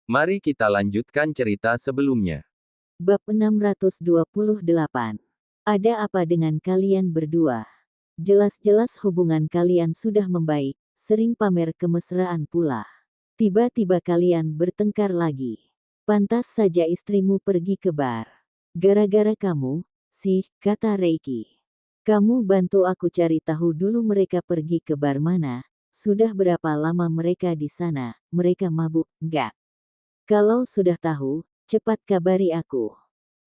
Mari kita lanjutkan cerita sebelumnya. Bab 628. Ada apa dengan kalian berdua? Jelas-jelas hubungan kalian sudah membaik, sering pamer kemesraan pula. Tiba-tiba kalian bertengkar lagi. Pantas saja istrimu pergi ke bar. Gara-gara kamu, sih, kata Reiki. Kamu bantu aku cari tahu dulu mereka pergi ke bar mana, sudah berapa lama mereka di sana, mereka mabuk, enggak? Kalau sudah tahu, cepat kabari aku.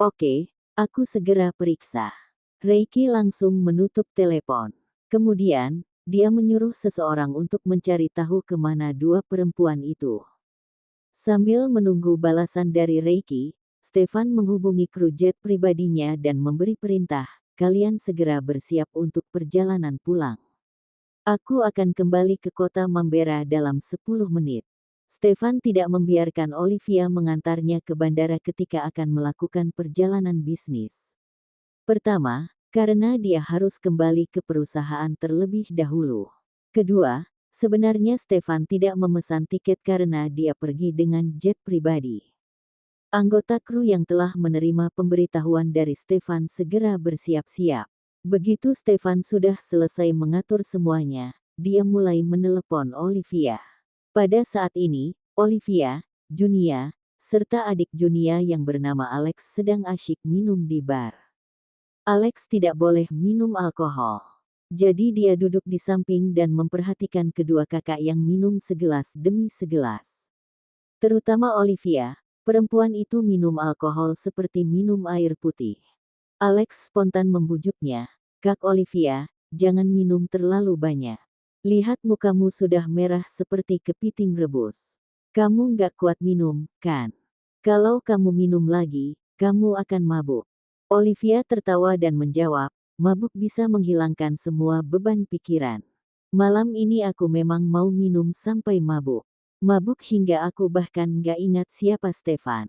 Oke, aku segera periksa. Reiki langsung menutup telepon. Kemudian, dia menyuruh seseorang untuk mencari tahu kemana dua perempuan itu. Sambil menunggu balasan dari Reiki, Stefan menghubungi kru jet pribadinya dan memberi perintah, kalian segera bersiap untuk perjalanan pulang. Aku akan kembali ke kota Mambera dalam 10 menit. Stefan tidak membiarkan Olivia mengantarnya ke bandara ketika akan melakukan perjalanan bisnis. Pertama, karena dia harus kembali ke perusahaan terlebih dahulu. Kedua, sebenarnya Stefan tidak memesan tiket karena dia pergi dengan jet pribadi. Anggota kru yang telah menerima pemberitahuan dari Stefan segera bersiap-siap. Begitu Stefan sudah selesai mengatur semuanya, dia mulai menelepon Olivia. Pada saat ini, Olivia, Junia, serta adik Junia yang bernama Alex sedang asyik minum di bar. Alex tidak boleh minum alkohol. Jadi dia duduk di samping dan memperhatikan kedua kakak yang minum segelas demi segelas. Terutama Olivia, perempuan itu minum alkohol seperti minum air putih. Alex spontan membujuknya, Kak Olivia, jangan minum terlalu banyak. Lihat mukamu sudah merah seperti kepiting rebus. Kamu nggak kuat minum, kan? Kalau kamu minum lagi, kamu akan mabuk. Olivia tertawa dan menjawab, mabuk bisa menghilangkan semua beban pikiran. Malam ini aku memang mau minum sampai mabuk. Mabuk hingga aku bahkan nggak ingat siapa Stefan.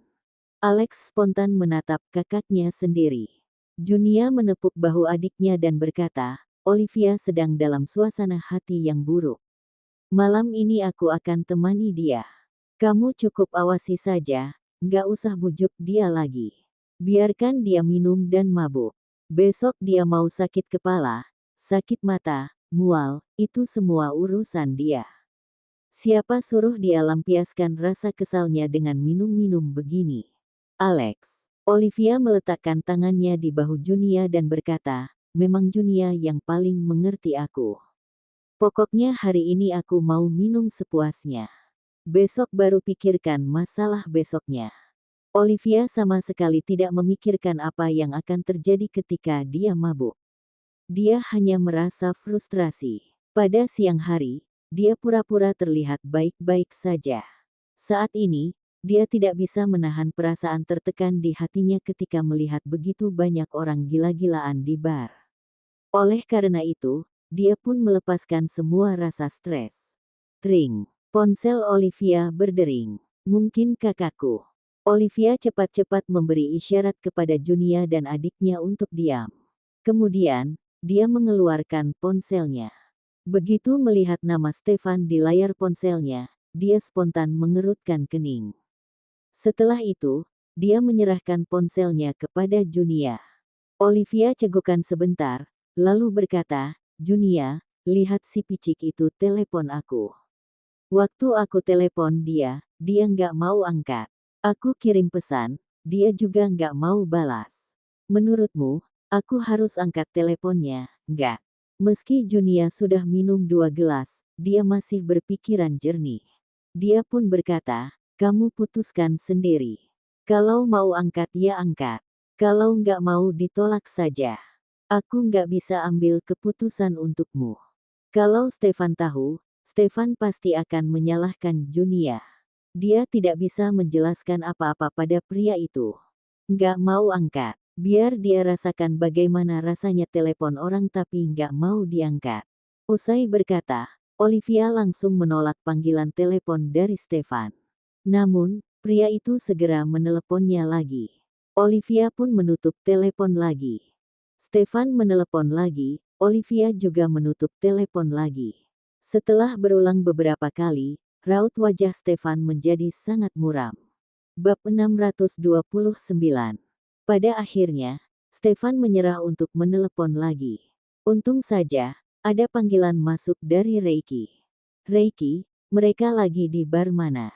Alex spontan menatap kakaknya sendiri. Junia menepuk bahu adiknya dan berkata, Olivia sedang dalam suasana hati yang buruk. Malam ini aku akan temani dia. Kamu cukup awasi saja, nggak usah bujuk dia lagi. Biarkan dia minum dan mabuk. Besok dia mau sakit kepala, sakit mata, mual, itu semua urusan dia. Siapa suruh dia lampiaskan rasa kesalnya dengan minum-minum begini? Alex. Olivia meletakkan tangannya di bahu Junia dan berkata, memang Junia yang paling mengerti aku. Pokoknya hari ini aku mau minum sepuasnya. Besok baru pikirkan masalah besoknya. Olivia sama sekali tidak memikirkan apa yang akan terjadi ketika dia mabuk. Dia hanya merasa frustrasi. Pada siang hari, dia pura-pura terlihat baik-baik saja. Saat ini, dia tidak bisa menahan perasaan tertekan di hatinya ketika melihat begitu banyak orang gila-gilaan di bar. Oleh karena itu, dia pun melepaskan semua rasa stres. Tring. Ponsel Olivia berdering. Mungkin kakakku. Olivia cepat-cepat memberi isyarat kepada Junia dan adiknya untuk diam. Kemudian, dia mengeluarkan ponselnya. Begitu melihat nama Stefan di layar ponselnya, dia spontan mengerutkan kening. Setelah itu, dia menyerahkan ponselnya kepada Junia. Olivia cegukan sebentar, lalu berkata, Junia, lihat si picik itu telepon aku. Waktu aku telepon dia nggak mau angkat. Aku kirim pesan, dia juga nggak mau balas. Menurutmu, aku harus angkat teleponnya, nggak? Meski Junia sudah minum 2 gelas, dia masih berpikiran jernih. Dia pun berkata, kamu putuskan sendiri. Kalau mau angkat ya angkat. Kalau nggak mau ditolak saja. Aku nggak bisa ambil keputusan untukmu. Kalau Stefan tahu, Stefan pasti akan menyalahkan Junia. Dia tidak bisa menjelaskan apa-apa pada pria itu. Nggak mau angkat. Biar dia rasakan bagaimana rasanya telepon orang tapi nggak mau diangkat. Usai berkata, Olivia langsung menolak panggilan telepon dari Stefan. Namun, pria itu segera meneleponnya lagi. Olivia pun menutup telepon lagi. Stefan menelepon lagi, Olivia juga menutup telepon lagi. Setelah berulang beberapa kali, Raut wajah Stefan menjadi sangat muram. Bab 629. Pada akhirnya, Stefan menyerah untuk menelepon lagi. Untung saja, ada panggilan masuk dari Reiki. Reiki, mereka lagi di bar mana?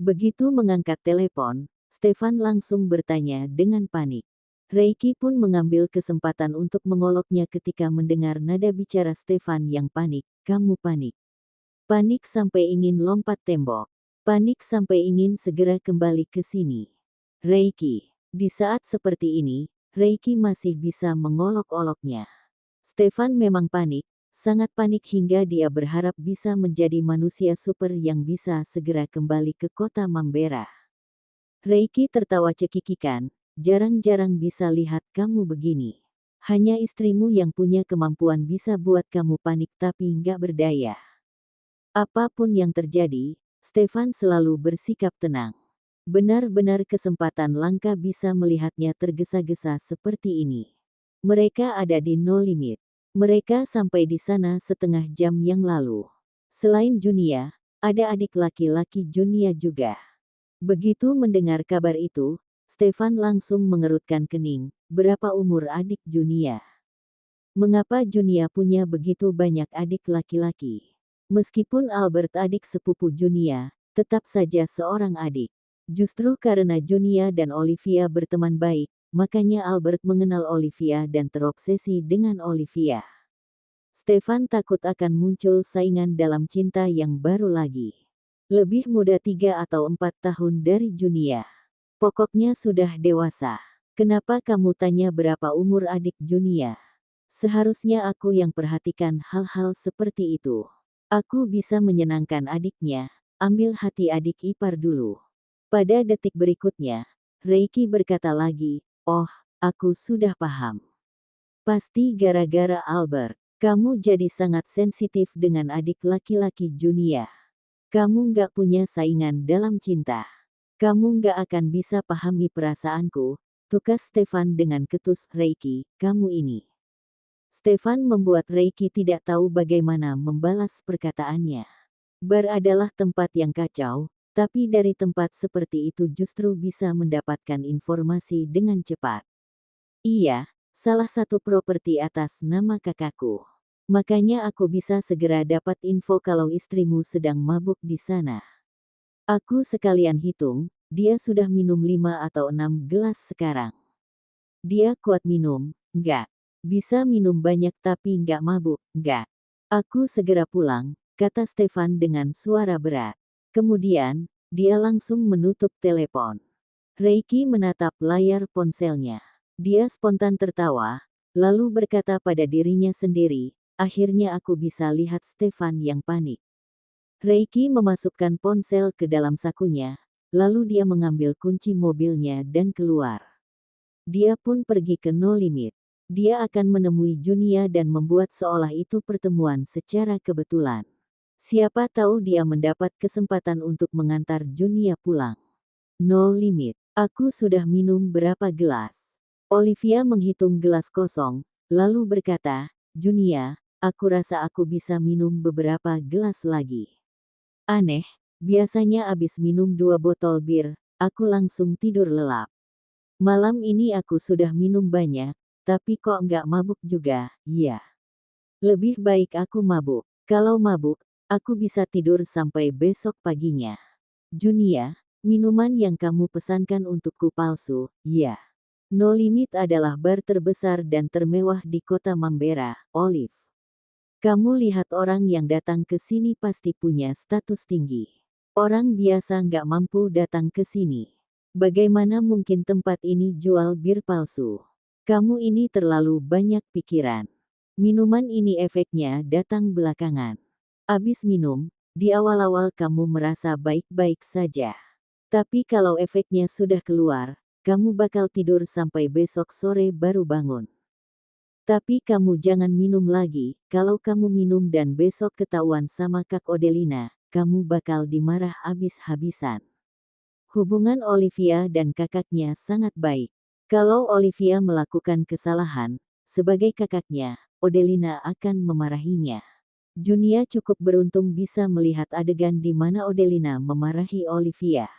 Begitu mengangkat telepon, Stefan langsung bertanya dengan panik. Reiki pun mengambil kesempatan untuk mengoloknya ketika mendengar nada bicara Stefan yang panik. Kamu panik. Panik sampai ingin lompat tembok. Panik sampai ingin segera kembali ke sini. Reiki. Di saat seperti ini, Reiki masih bisa mengolok-oloknya. Stefan memang panik, sangat panik hingga dia berharap bisa menjadi manusia super yang bisa segera kembali ke kota Mambera. Reiki tertawa cekikikan. Jarang-jarang bisa lihat kamu begini. Hanya istrimu yang punya kemampuan bisa buat kamu panik tapi nggak berdaya. Apapun yang terjadi, Stefan selalu bersikap tenang. Benar-benar kesempatan langka bisa melihatnya tergesa-gesa seperti ini. Mereka ada di No Limit. Mereka sampai di sana setengah jam yang lalu. Selain Junia, ada adik laki-laki Junia juga. Begitu mendengar kabar itu, Stefan langsung mengerutkan kening. Berapa umur adik Junia? Mengapa Junia punya begitu banyak adik laki-laki? Meskipun Albert adik sepupu Junia, tetap saja seorang adik. Justru karena Junia dan Olivia berteman baik, makanya Albert mengenal Olivia dan terobsesi dengan Olivia. Stefan takut akan muncul saingan dalam cinta yang baru lagi. Lebih muda 3 atau 4 tahun dari Junia. Pokoknya sudah dewasa. Kenapa kamu tanya berapa umur adik Junia? Seharusnya aku yang perhatikan hal-hal seperti itu. Aku bisa menyenangkan adiknya, ambil hati adik ipar dulu. Pada detik berikutnya, Reiki berkata lagi, oh, aku sudah paham. Pasti gara-gara Albert. Kamu jadi sangat sensitif dengan adik laki-laki Junia. Kamu nggak punya saingan dalam cinta. Kamu nggak akan bisa pahami perasaanku, tukas Stefan dengan ketus. Reiki, kamu ini. Stefan membuat Reiki tidak tahu bagaimana membalas perkataannya. Bar adalah tempat yang kacau, tapi dari tempat seperti itu justru bisa mendapatkan informasi dengan cepat. Iya, salah satu properti atas nama kakakku. Makanya aku bisa segera dapat info kalau istrimu sedang mabuk di sana. Aku sekalian hitung, dia sudah minum 5 atau 6 gelas sekarang. Dia kuat minum, enggak. Bisa minum banyak tapi enggak mabuk, enggak. Aku segera pulang, kata Stefan dengan suara berat. Kemudian, dia langsung menutup telepon. Reiki menatap layar ponselnya. Dia spontan tertawa, lalu berkata pada dirinya sendiri, akhirnya aku bisa lihat Stefan yang panik. Reiki memasukkan ponsel ke dalam sakunya, lalu dia mengambil kunci mobilnya dan keluar. Dia pun pergi ke No Limit. Dia akan menemui Junia dan membuat seolah itu pertemuan secara kebetulan. Siapa tahu dia mendapat kesempatan untuk mengantar Junia pulang. No Limit. Aku sudah minum berapa gelas? Olivia menghitung gelas kosong, lalu berkata, Junia, aku rasa aku bisa minum beberapa gelas lagi. Aneh, biasanya abis minum 2 botol bir, aku langsung tidur lelap. Malam ini aku sudah minum banyak, tapi kok nggak mabuk juga, ya. Lebih baik aku mabuk. Kalau mabuk, aku bisa tidur sampai besok paginya. Junia, minuman yang kamu pesankan untukku palsu, ya. No Limit adalah bar terbesar dan termewah di kota Mambera, Olive. Kamu lihat orang yang datang ke sini pasti punya status tinggi. Orang biasa nggak mampu datang ke sini. Bagaimana mungkin tempat ini jual bir palsu? Kamu ini terlalu banyak pikiran. Minuman ini efeknya datang belakangan. Abis minum, di awal-awal kamu merasa baik-baik saja. Tapi kalau efeknya sudah keluar, kamu bakal tidur sampai besok sore baru bangun. Tapi kamu jangan minum lagi, kalau kamu minum dan besok ketahuan sama Kak Odelina, kamu bakal dimarah habis-habisan. Hubungan Olivia dan kakaknya sangat baik. Kalau Olivia melakukan kesalahan, sebagai kakaknya, Odelina akan memarahinya. Junia cukup beruntung bisa melihat adegan di mana Odelina memarahi Olivia.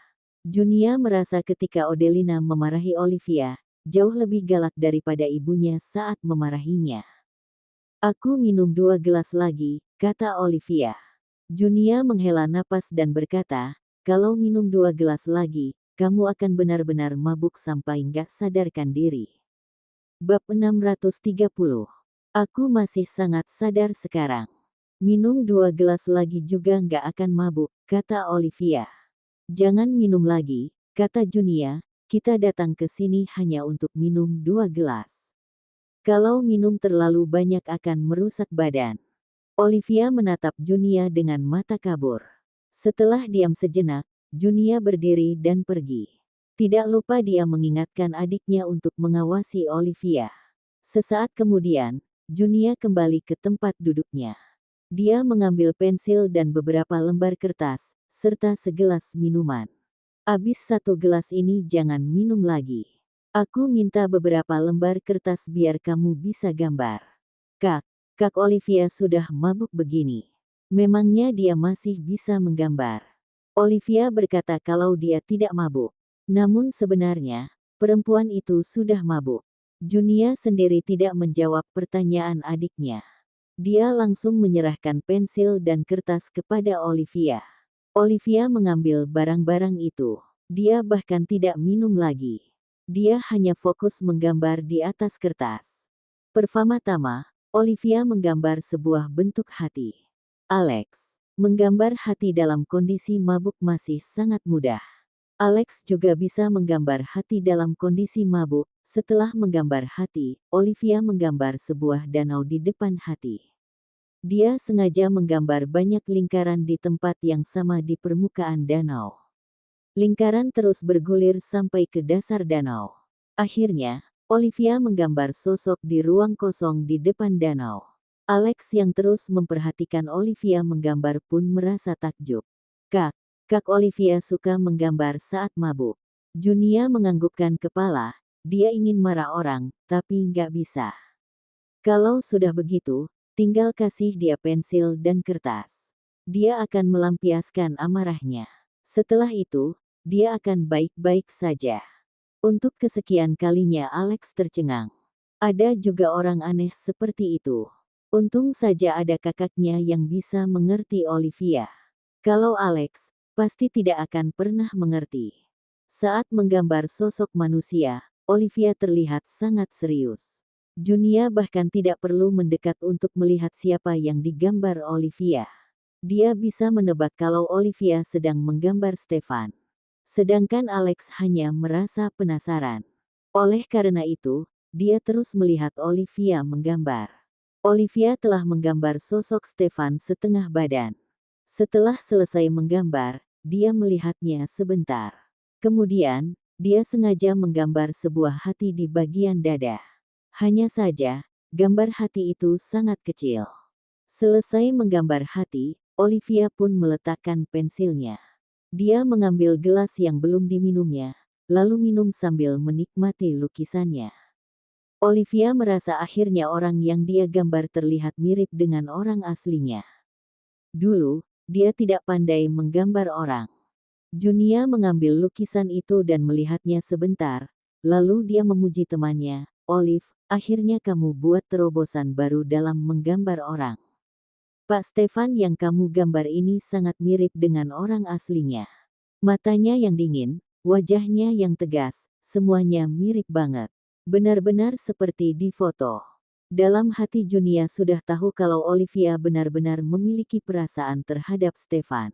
Junia merasa ketika Odelina memarahi Olivia, jauh lebih galak daripada ibunya saat memarahinya. Aku minum 2 gelas lagi, kata Olivia. Junia menghela napas dan berkata, kalau minum 2 gelas lagi, kamu akan benar-benar mabuk sampai nggak sadarkan diri. Bab 630. Aku masih sangat sadar sekarang. Minum 2 gelas lagi juga nggak akan mabuk, kata Olivia. Jangan minum lagi, kata Junia, kita datang ke sini hanya untuk minum 2 gelas. Kalau minum terlalu banyak akan merusak badan. Olivia menatap Junia dengan mata kabur. Setelah diam sejenak, Junia berdiri dan pergi. Tidak lupa dia mengingatkan adiknya untuk mengawasi Olivia. Sesaat kemudian, Junia kembali ke tempat duduknya. Dia mengambil pensil dan beberapa lembar kertas, serta segelas minuman. Abis 1 gelas ini jangan minum lagi. Aku minta beberapa lembar kertas biar kamu bisa gambar. Kak Olivia sudah mabuk begini. Memangnya dia masih bisa menggambar? Olivia berkata kalau dia tidak mabuk. Namun sebenarnya, perempuan itu sudah mabuk. Junia sendiri tidak menjawab pertanyaan adiknya. Dia langsung menyerahkan pensil dan kertas kepada Olivia. Olivia mengambil barang-barang itu. Dia bahkan tidak minum lagi. Dia hanya fokus menggambar di atas kertas. Pertama-tama, Olivia menggambar sebuah bentuk hati. Alex, menggambar hati dalam kondisi mabuk masih sangat mudah. Alex juga bisa menggambar hati dalam kondisi mabuk. Setelah menggambar hati, Olivia menggambar sebuah danau di depan hati. Dia sengaja menggambar banyak lingkaran di tempat yang sama di permukaan danau. Lingkaran terus bergulir sampai ke dasar danau. Akhirnya, Olivia menggambar sosok di ruang kosong di depan danau. Alex yang terus memperhatikan Olivia menggambar pun merasa takjub. Kak Olivia suka menggambar saat mabuk. Junia menganggukkan kepala, dia ingin marah orang, tapi nggak bisa. Kalau sudah begitu, tinggal kasih dia pensil dan kertas. Dia akan melampiaskan amarahnya. Setelah itu, dia akan baik-baik saja. Untuk kesekian kalinya Alex tercengang. Ada juga orang aneh seperti itu. Untung saja ada kakaknya yang bisa mengerti Olivia. Kalau Alex, pasti tidak akan pernah mengerti. Saat menggambar sosok manusia, Olivia terlihat sangat serius. Junia bahkan tidak perlu mendekat untuk melihat siapa yang digambar Olivia. Dia bisa menebak kalau Olivia sedang menggambar Stefan. Sedangkan Alex hanya merasa penasaran. Oleh karena itu, dia terus melihat Olivia menggambar. Olivia telah menggambar sosok Stefan setengah badan. Setelah selesai menggambar, dia melihatnya sebentar. Kemudian, dia sengaja menggambar sebuah hati di bagian dada. Hanya saja, gambar hati itu sangat kecil. Selesai menggambar hati, Olivia pun meletakkan pensilnya. Dia mengambil gelas yang belum diminumnya, lalu minum sambil menikmati lukisannya. Olivia merasa akhirnya orang yang dia gambar terlihat mirip dengan orang aslinya. Dulu, dia tidak pandai menggambar orang. Junia mengambil lukisan itu dan melihatnya sebentar, lalu dia memuji temannya, Olive, akhirnya kamu buat terobosan baru dalam menggambar orang. Pak Stefan yang kamu gambar ini sangat mirip dengan orang aslinya. Matanya yang dingin, wajahnya yang tegas, semuanya mirip banget. Benar-benar seperti di foto. Dalam hati Junia sudah tahu kalau Olivia benar-benar memiliki perasaan terhadap Stefan.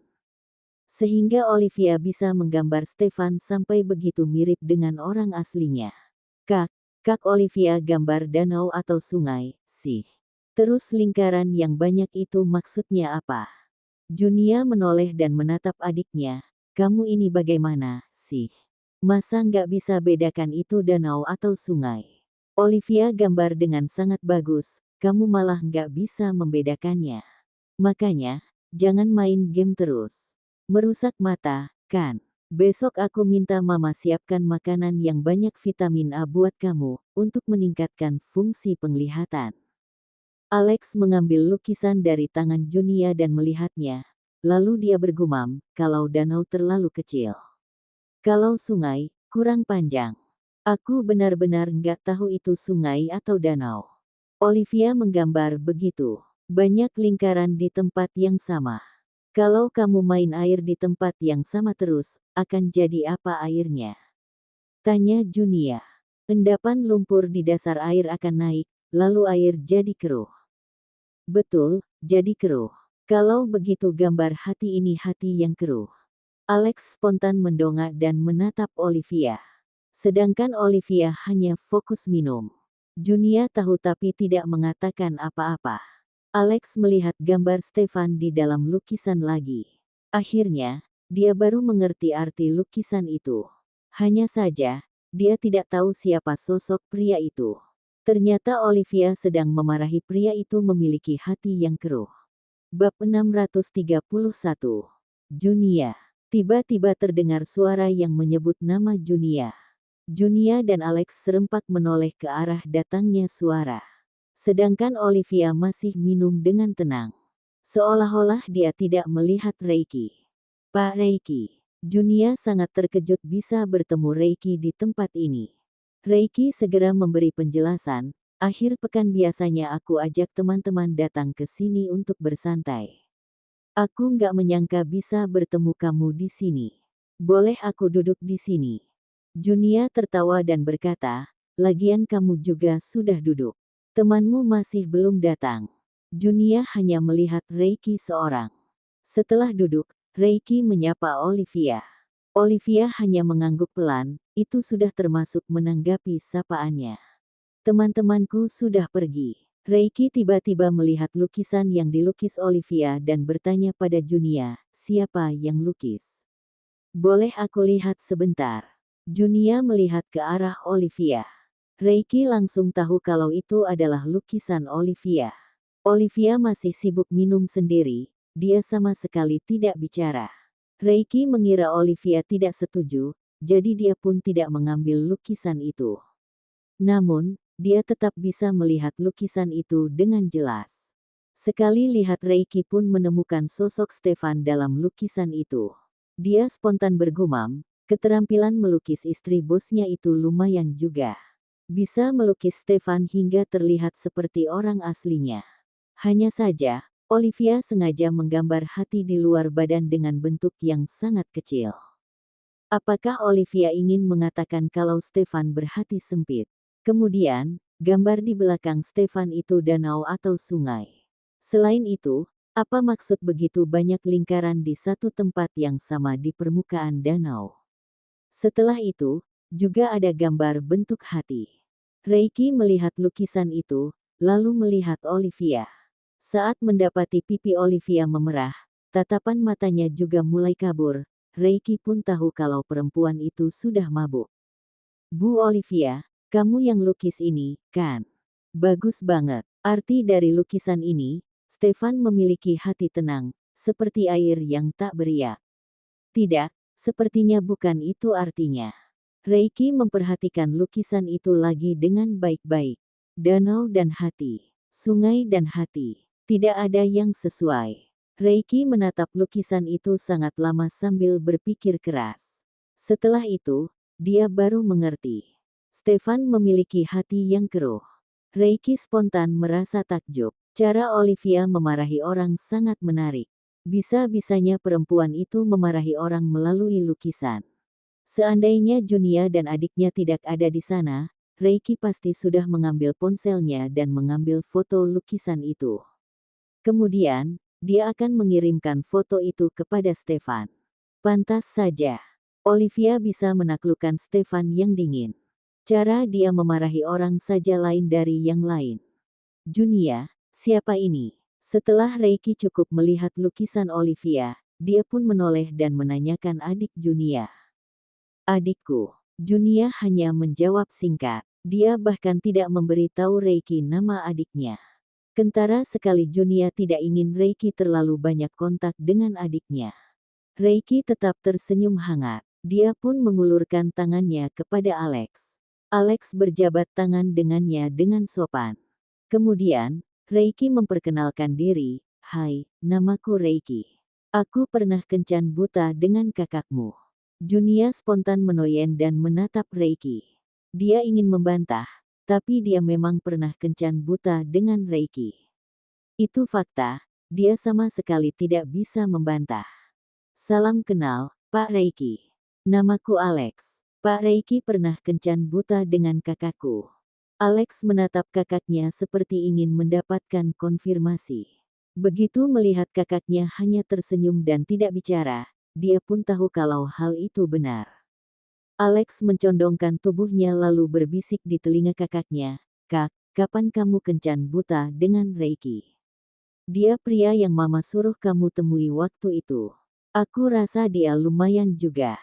Sehingga Olivia bisa menggambar Stefan sampai begitu mirip dengan orang aslinya. Kak Olivia gambar danau atau sungai, sih. Terus lingkaran yang banyak itu maksudnya apa? Junia menoleh dan menatap adiknya. Kamu ini bagaimana, sih? Masa nggak bisa bedakan itu danau atau sungai? Olivia gambar dengan sangat bagus, kamu malah nggak bisa membedakannya. Makanya, jangan main game terus. Merusak mata, kan? Besok aku minta mama siapkan makanan yang banyak vitamin A buat kamu, untuk meningkatkan fungsi penglihatan. Alex mengambil lukisan dari tangan Junia dan melihatnya. Lalu dia bergumam, kalau danau terlalu kecil. Kalau sungai, kurang panjang. Aku benar-benar nggak tahu itu sungai atau danau. Olivia menggambar begitu. Banyak lingkaran di tempat yang sama. Kalau kamu main air di tempat yang sama terus, akan jadi apa airnya? Tanya Junia. Endapan lumpur di dasar air akan naik, lalu air jadi keruh. Betul, jadi keruh. Kalau begitu gambar hati ini hati yang keruh. Alex spontan mendongak dan menatap Olivia. Sedangkan Olivia hanya fokus minum. Junia tahu tapi tidak mengatakan apa-apa. Alex melihat gambar Stefan di dalam lukisan lagi. Akhirnya, dia baru mengerti arti lukisan itu. Hanya saja, dia tidak tahu siapa sosok pria itu. Ternyata Olivia sedang memarahi pria itu memiliki hati yang keruh. Bab 631. Junia. Tiba-tiba terdengar suara yang menyebut nama Junia. Junia dan Alex serempak menoleh ke arah datangnya suara. Sedangkan Olivia masih minum dengan tenang. Seolah-olah dia tidak melihat Reiki. Pak Reiki. Junia sangat terkejut bisa bertemu Reiki di tempat ini. Reiki segera memberi penjelasan, akhir pekan biasanya aku ajak teman-teman datang ke sini untuk bersantai. Aku nggak menyangka bisa bertemu kamu di sini. Boleh aku duduk di sini? Junia tertawa dan berkata, lagian kamu juga sudah duduk. Temanmu masih belum datang. Junia hanya melihat Reiki seorang. Setelah duduk, Reiki menyapa Olivia. Olivia hanya mengangguk pelan, itu sudah termasuk menanggapi sapaannya. Teman-temanku sudah pergi. Reiki tiba-tiba melihat lukisan yang dilukis Olivia dan bertanya pada Junia, siapa yang lukis? Boleh aku lihat sebentar? Junia melihat ke arah Olivia. Reiki langsung tahu kalau itu adalah lukisan Olivia. Olivia masih sibuk minum sendiri, dia sama sekali tidak bicara. Reiki mengira Olivia tidak setuju, jadi dia pun tidak mengambil lukisan itu. Namun, dia tetap bisa melihat lukisan itu dengan jelas. Sekali lihat Reiki pun menemukan sosok Stefan dalam lukisan itu. Dia spontan bergumam, keterampilan melukis istri bosnya itu lumayan juga. Bisa melukis Stefan hingga terlihat seperti orang aslinya. Hanya saja, Olivia sengaja menggambar hati di luar badan dengan bentuk yang sangat kecil. Apakah Olivia ingin mengatakan kalau Stefan berhati sempit? Kemudian, gambar di belakang Stefan itu danau atau sungai. Selain itu, apa maksud begitu banyak lingkaran di satu tempat yang sama di permukaan danau? Setelah itu, juga ada gambar bentuk hati. Reiki melihat lukisan itu, lalu melihat Olivia. Saat mendapati pipi Olivia memerah, tatapan matanya juga mulai kabur. Reiki pun tahu kalau perempuan itu sudah mabuk. Bu Olivia, kamu yang lukis ini, kan? Bagus banget. Arti dari lukisan ini, Stefan memiliki hati tenang, seperti air yang tak beriak. Tidak, sepertinya bukan itu artinya. Reiki memperhatikan lukisan itu lagi dengan baik-baik. Danau dan hati, sungai dan hati. Tidak ada yang sesuai. Reiki menatap lukisan itu sangat lama sambil berpikir keras. Setelah itu, dia baru mengerti. Stefan memiliki hati yang keruh. Reiki spontan merasa takjub. Cara Olivia memarahi orang sangat menarik. Bisa-bisanya perempuan itu memarahi orang melalui lukisan. Seandainya Junia dan adiknya tidak ada di sana, Reiki pasti sudah mengambil ponselnya dan mengambil foto lukisan itu. Kemudian, dia akan mengirimkan foto itu kepada Stefan. Pantas saja, Olivia bisa menaklukkan Stefan yang dingin. Cara dia memarahi orang saja lain dari yang lain. Junia, siapa ini? Setelah Reiki cukup melihat lukisan Olivia, dia pun menoleh dan menanyakan adik Junia. Adikku. Junia hanya menjawab singkat. Dia bahkan tidak memberi tahu Reiki nama adiknya. Kentara sekali Junia tidak ingin Reiki terlalu banyak kontak dengan adiknya. Reiki tetap tersenyum hangat. Dia pun mengulurkan tangannya kepada Alex. Alex berjabat tangan dengannya dengan sopan. Kemudian, Reiki memperkenalkan diri, "Hai, namaku Reiki. Aku pernah kencan buta dengan kakakmu." Junia spontan menoyen dan menatap Reiki. Dia ingin membantah, tapi dia memang pernah kencan buta dengan Reiki. Itu fakta, dia sama sekali tidak bisa membantah. "Salam kenal, Pak Reiki. Namaku Alex. Pak Reiki pernah kencan buta dengan kakakku." Alex menatap kakaknya seperti ingin mendapatkan konfirmasi. Begitu melihat kakaknya hanya tersenyum dan tidak bicara, dia pun tahu kalau hal itu benar. Alex mencondongkan tubuhnya lalu berbisik di telinga kakaknya, "Kak, kapan kamu kencan buta dengan Reiki? Dia pria yang mama suruh kamu temui waktu itu. Aku rasa dia lumayan juga.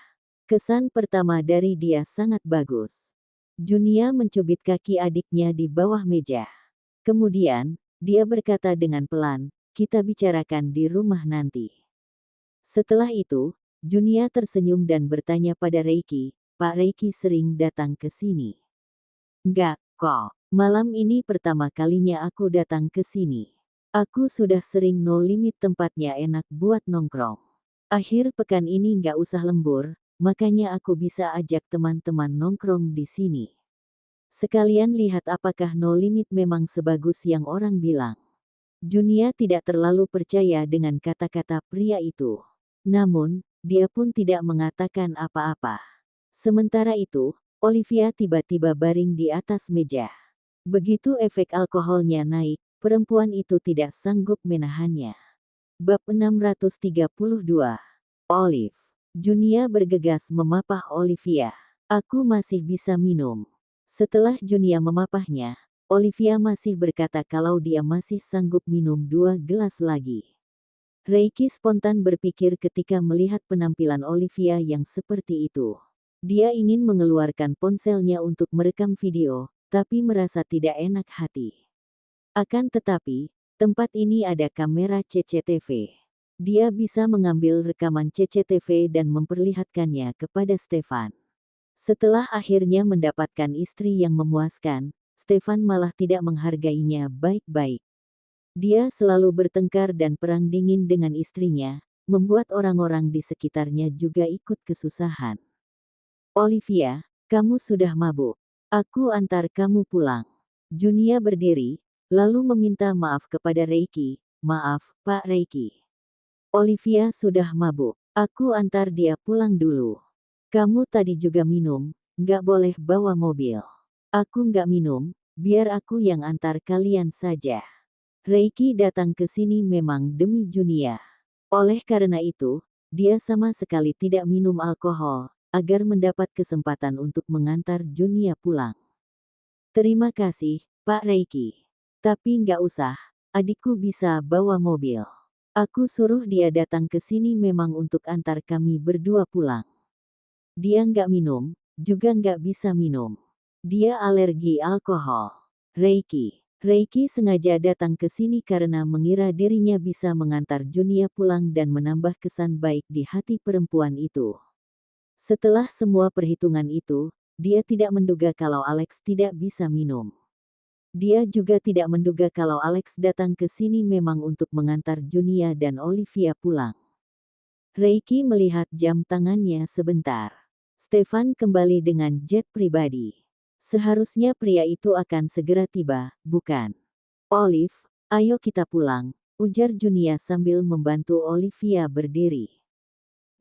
Kesan pertama dari dia sangat bagus." Junia mencubit kaki adiknya di bawah meja. Kemudian, dia berkata dengan pelan, "Kita bicarakan di rumah nanti." Setelah itu, Junia tersenyum dan bertanya pada Reiki, "Pak Reiki sering datang ke sini?" "Enggak, kok. Malam ini pertama kalinya aku datang ke sini. Aku sudah sering no limit tempatnya enak buat nongkrong. Akhir pekan ini nggak usah lembur, makanya aku bisa ajak teman-teman nongkrong di sini. Sekalian lihat apakah no limit memang sebagus yang orang bilang." Junia tidak terlalu percaya dengan kata-kata pria itu. Namun, dia pun tidak mengatakan apa-apa. Sementara itu, Olivia tiba-tiba baring di atas meja. Begitu efek alkoholnya naik, perempuan itu tidak sanggup menahannya. Bab 632. Olive. Junia bergegas memapah Olivia. "Aku masih bisa minum." Setelah Junia memapahnya, Olivia masih berkata kalau dia masih sanggup minum 2 gelas lagi. Reiki spontan berpikir ketika melihat penampilan Olivia yang seperti itu. Dia ingin mengeluarkan ponselnya untuk merekam video, tapi merasa tidak enak hati. Akan tetapi, tempat ini ada kamera CCTV. Dia bisa mengambil rekaman CCTV dan memperlihatkannya kepada Stefan. Setelah akhirnya mendapatkan istri yang memuaskan, Stefan malah tidak menghargainya baik-baik. Dia selalu bertengkar dan perang dingin dengan istrinya, membuat orang-orang di sekitarnya juga ikut kesusahan. "Olivia, kamu sudah mabuk. Aku antar kamu pulang." Junia berdiri, lalu meminta maaf kepada Reiki. "Maaf, Pak Reiki. Olivia sudah mabuk. Aku antar dia pulang dulu." "Kamu tadi juga minum, nggak boleh bawa mobil." "Aku nggak minum, biar aku yang antar kalian saja." Reiki datang ke sini memang demi Junia. Oleh karena itu, dia sama sekali tidak minum alkohol, agar mendapat kesempatan untuk mengantar Junia pulang. "Terima kasih, Pak Reiki. Tapi nggak usah, adikku bisa bawa mobil. Aku suruh dia datang ke sini memang untuk antar kami berdua pulang. Dia nggak minum, juga nggak bisa minum. Dia alergi alkohol." Reiki sengaja datang ke sini karena mengira dirinya bisa mengantar Junia pulang dan menambah kesan baik di hati perempuan itu. Setelah semua perhitungan itu, dia tidak menduga kalau Alex tidak bisa minum. Dia juga tidak menduga kalau Alex datang ke sini memang untuk mengantar Junia dan Olivia pulang. Reiki melihat jam tangannya sebentar. Stefan kembali dengan jet pribadi. Seharusnya pria itu akan segera tiba, bukan? "Olive, ayo kita pulang," ujar Junia sambil membantu Olivia berdiri.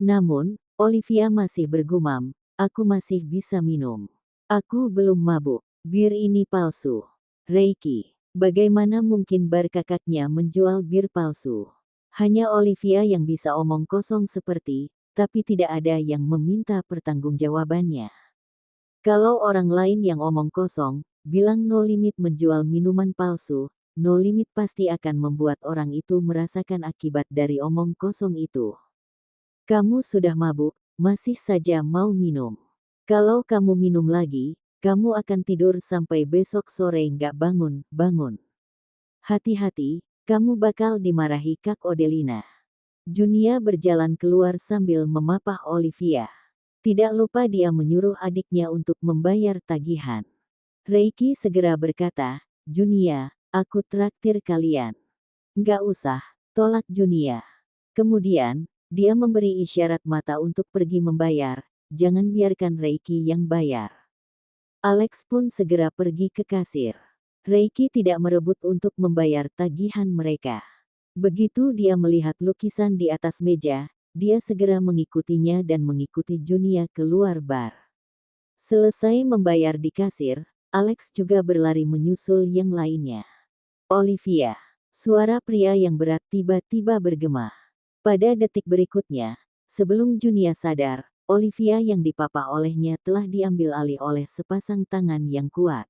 Namun, Olivia masih bergumam, "Aku masih bisa minum. Aku belum mabuk. Bir ini palsu." Reiki, bagaimana mungkin bar kakaknya menjual bir palsu? Hanya Olivia yang bisa omong kosong seperti, tapi tidak ada yang meminta pertanggungjawabannya. Kalau orang lain yang omong kosong, bilang No Limit menjual minuman palsu, No Limit pasti akan membuat orang itu merasakan akibat dari omong kosong itu. "Kamu sudah mabuk, masih saja mau minum. Kalau kamu minum lagi, kamu akan tidur sampai besok sore nggak bangun-bangun. Hati-hati, kamu bakal dimarahi Kak Odelina." Junia berjalan keluar sambil memapah Olivia. Tidak lupa dia menyuruh adiknya untuk membayar tagihan. Reiki segera berkata, "Junia, aku traktir kalian. Nggak usah, tolak Junia. Kemudian, dia memberi isyarat mata untuk pergi membayar, jangan biarkan Reiki yang bayar. Alex pun segera pergi ke kasir. Reiki tidak merebut untuk membayar tagihan mereka. Begitu dia melihat lukisan di atas meja, dia segera mengikutinya dan mengikuti Junia keluar bar. Selesai membayar di kasir, Alex juga berlari menyusul yang lainnya. Olivia. Suara pria yang berat tiba-tiba bergema. Pada detik berikutnya, sebelum Junia sadar, Olivia yang dipapa olehnya telah diambil alih oleh sepasang tangan yang kuat.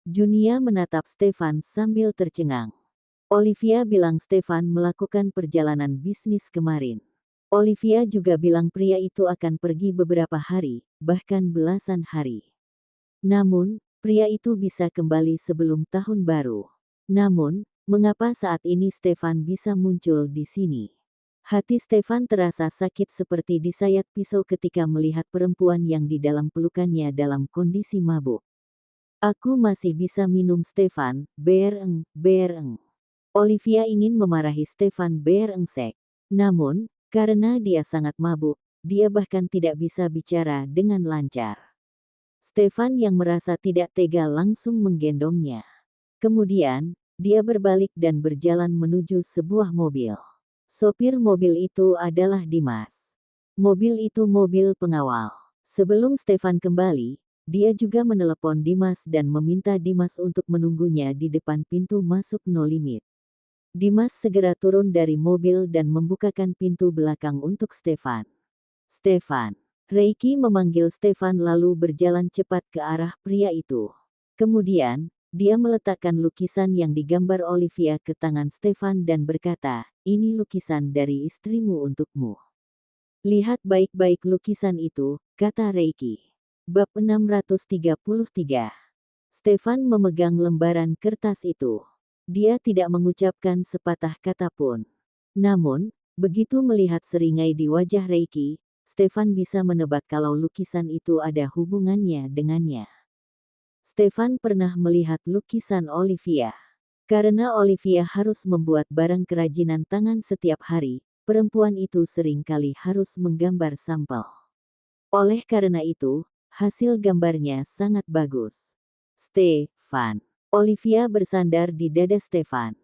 Junia menatap Stefan sambil tercengang. Olivia bilang Stefan melakukan perjalanan bisnis kemarin. Olivia juga bilang pria itu akan pergi beberapa hari, bahkan belasan hari. Namun, pria itu bisa kembali sebelum tahun baru. Namun, mengapa saat ini Stefan bisa muncul di sini? Hati Stefan terasa sakit seperti disayat pisau ketika melihat perempuan yang di dalam pelukannya dalam kondisi mabuk. Aku masih bisa minum Stefan, bereng. Olivia ingin memarahi Stefan berengsek. Namun, karena dia sangat mabuk, dia bahkan tidak bisa bicara dengan lancar. Stefan yang merasa tidak tega langsung menggendongnya. Kemudian, dia berbalik dan berjalan menuju sebuah mobil. Sopir mobil itu adalah Dimas. Mobil itu mobil pengawal. Sebelum Stefan kembali, dia juga menelepon Dimas dan meminta Dimas untuk menunggunya di depan pintu masuk No Limit. Dimas segera turun dari mobil dan membukakan pintu belakang untuk Stefan. Stefan. Reiki memanggil Stefan lalu berjalan cepat ke arah pria itu. Kemudian, dia meletakkan lukisan yang digambar Olivia ke tangan Stefan dan berkata, "Ini lukisan dari istrimu untukmu. Lihat baik-baik lukisan itu," kata Reiki. Bab 633. Stefan memegang lembaran kertas itu. Dia tidak mengucapkan sepatah kata pun. Namun, begitu melihat seringai di wajah Reiki, Stefan bisa menebak kalau lukisan itu ada hubungannya dengannya. Stefan pernah melihat lukisan Olivia. Karena Olivia harus membuat barang kerajinan tangan setiap hari, perempuan itu sering kali harus menggambar sampel. Oleh karena itu, hasil gambarnya sangat bagus. Stefan. Olivia bersandar di dada Stefan.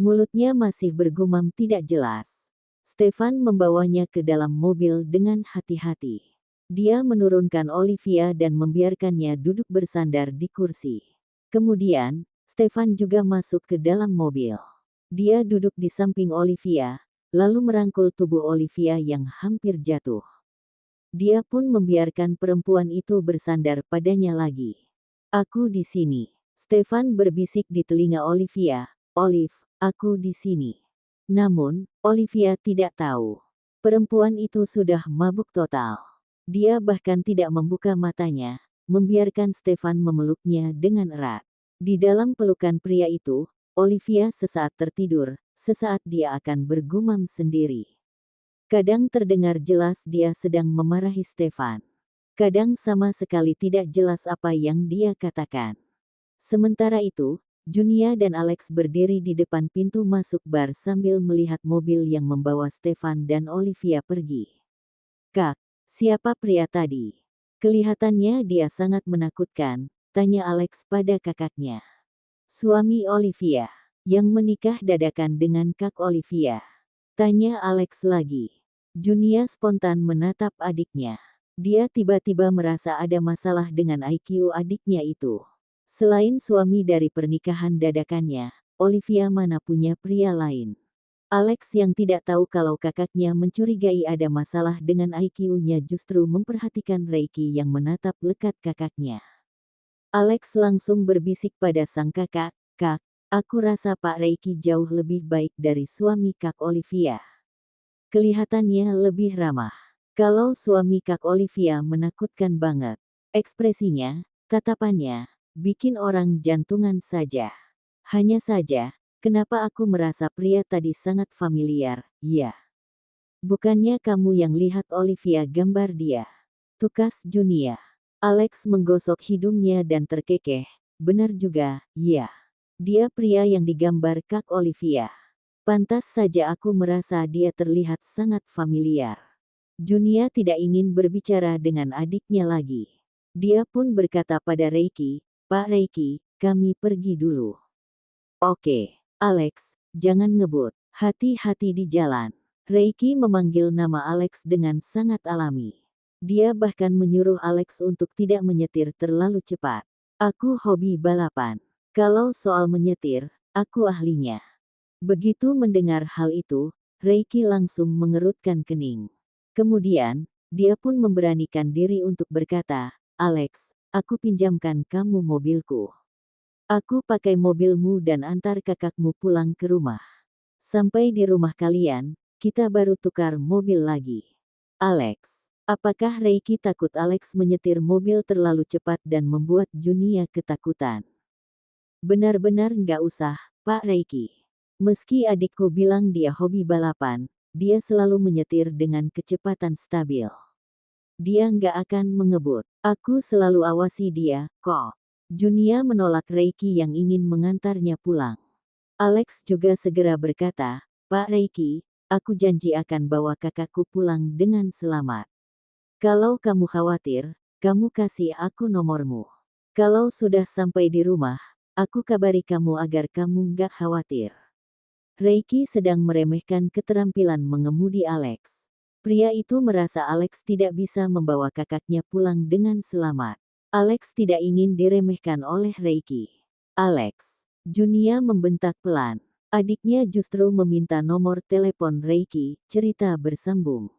Mulutnya masih bergumam tidak jelas. Stefan membawanya ke dalam mobil dengan hati-hati. Dia menurunkan Olivia dan membiarkannya duduk bersandar di kursi. Kemudian, Stefan juga masuk ke dalam mobil. Dia duduk di samping Olivia, lalu merangkul tubuh Olivia yang hampir jatuh. Dia pun membiarkan perempuan itu bersandar padanya lagi. "Aku di sini." Stefan berbisik di telinga Olivia, "Olive, aku di sini." Namun, Olivia tidak tahu. Perempuan itu sudah mabuk total. Dia bahkan tidak membuka matanya, membiarkan Stefan memeluknya dengan erat. Di dalam pelukan pria itu, Olivia sesaat tertidur, sesaat dia akan bergumam sendiri. Kadang terdengar jelas dia sedang memarahi Stefan. Kadang sama sekali tidak jelas apa yang dia katakan. Sementara itu, Junia dan Alex berdiri di depan pintu masuk bar sambil melihat mobil yang membawa Stefan dan Olivia pergi. "Kak, siapa pria tadi? Kelihatannya dia sangat menakutkan," tanya Alex pada kakaknya. "Suami Olivia, yang menikah dadakan dengan Kak Olivia," tanya Alex lagi. Junia spontan menatap adiknya. Dia tiba-tiba merasa ada masalah dengan IQ adiknya itu. Selain suami dari pernikahan dadakannya, Olivia mana punya pria lain. Alex yang tidak tahu kalau kakaknya mencurigai ada masalah dengan IQ-nya justru memperhatikan Reiki yang menatap lekat kakaknya. Alex langsung berbisik pada sang kakak, "Kak, aku rasa Pak Reiki jauh lebih baik dari suami Kak Olivia. Kelihatannya lebih ramah." Kalau suami Kak Olivia menakutkan banget. Ekspresinya, tatapannya, bikin orang jantungan saja. Hanya saja, kenapa aku merasa pria tadi sangat familiar, ya? Bukannya kamu yang lihat Olivia gambar dia? Tukas Junia. Alex menggosok hidungnya dan terkekeh. "Benar juga, ya. Dia pria yang digambar Kak Olivia. Pantas saja aku merasa dia terlihat sangat familiar. Junia tidak ingin berbicara dengan adiknya lagi. Dia pun berkata pada Reiki, "Pak Reiki, kami pergi dulu." "Oke, Alex, jangan ngebut. Hati-hati di jalan." Reiki memanggil nama Alex dengan sangat alami. Dia bahkan menyuruh Alex untuk tidak menyetir terlalu cepat. "Aku hobi balapan. Kalau soal menyetir, aku ahlinya." Begitu mendengar hal itu, Reiki langsung mengerutkan kening. Kemudian, dia pun memberanikan diri untuk berkata, "Alex, aku pinjamkan kamu mobilku. Aku pakai mobilmu dan antar kakakmu pulang ke rumah. Sampai di rumah kalian, kita baru tukar mobil lagi." Alex. Apakah Reiki takut Alex menyetir mobil terlalu cepat dan membuat Junia ketakutan? "Benar-benar nggak usah, Pak Reiki. Meski adikku bilang dia hobi balapan, dia selalu menyetir dengan kecepatan stabil. Dia nggak akan mengebut. Aku selalu awasi dia, kok." Junia menolak Reiki yang ingin mengantarnya pulang. Alex juga segera berkata, "Pak Reiki, aku janji akan bawa kakakku pulang dengan selamat. Kalau kamu khawatir, kamu kasih aku nomormu. Kalau sudah sampai di rumah, aku kabari kamu agar kamu nggak khawatir." Reiki sedang meremehkan keterampilan mengemudi Alex. Pria itu merasa Alex tidak bisa membawa kakaknya pulang dengan selamat. Alex tidak ingin diremehkan oleh Reiki. "Alex." Junia membentak pelan. Adiknya justru meminta nomor telepon Reiki, cerita bersambung.